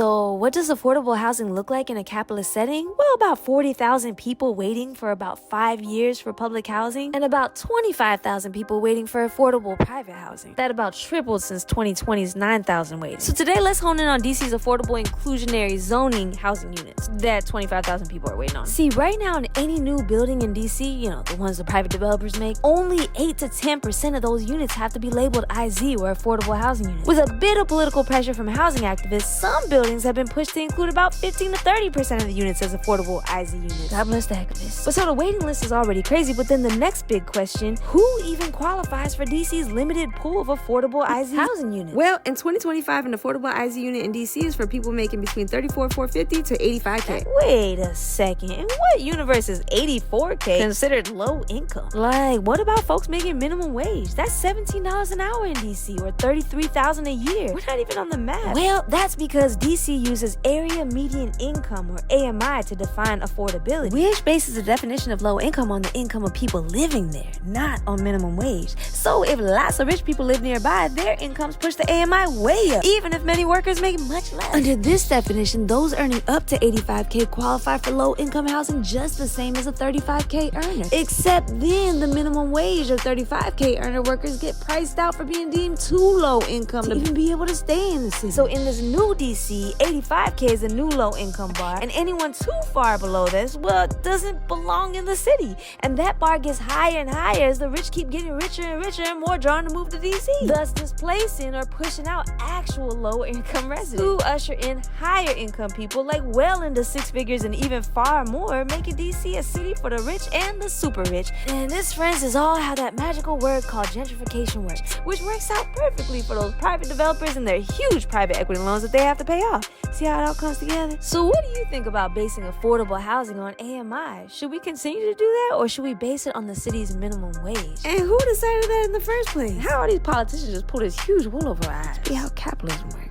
So what does affordable housing look like in a capitalist setting? Well, about 40,000 people waiting for about 5 years for public housing, and about 25,000 people waiting for affordable private housing. That about tripled since 2020's 9,000 waiting. So today, let's hone in on DC's affordable inclusionary zoning housing units that 25,000 people are waiting on. See, right now in any new building in DC, the ones the private developers make, only 8 to 10% of those units have to be labeled IZ or affordable housing units. With a bit of political pressure from housing activists, some buildings have been pushed to include about 15 to 30% of the units as affordable IZ units. God bless the activists. But so the waiting list is already crazy, but then the next big question, who even qualifies for DC's limited pool of affordable IZ housing units? Well, in 2025, an affordable IZ unit in DC is for people making between $34,450 to $85K. Wait a second. In what universe is $84K considered low income? Like, what about folks making minimum wage? That's $17 an hour in DC or $33,000 a year. We're not even on the map. Well, that's because DC uses area median income or AMI to define affordability, which bases the definition of low income on the income of people living there, not on minimum wage. So if lots of rich people live nearby, their incomes push the AMI way up, even if many workers make much less. Under this definition, those earning up to $85K qualify for low income housing just the same as a $35K earner. Except then the minimum wage or $35K earner workers get priced out for being deemed too low income to even be able to stay in the city. So in this new DC, $85K is a new low income bar, and anyone too far below this, well, doesn't belong in the city. And that bar gets higher and higher as the rich keep getting richer and richer and more drawn to move to DC, thus displacing or pushing out actual low income residents who usher in higher income people like well into six figures and even far more, making DC a city for the rich and the super rich. And this, friends, is all how that magical word called gentrification works, which works out perfectly for those private developers and their huge private equity loans that they have to pay off. See how it all comes together? So what do you think about basing affordable housing on AMI? Should we continue to do that, or should we base it on the city's minimum wage? And who decided that in the first place? How are these politicians just pull this huge wool over our eyes? See how capitalism works.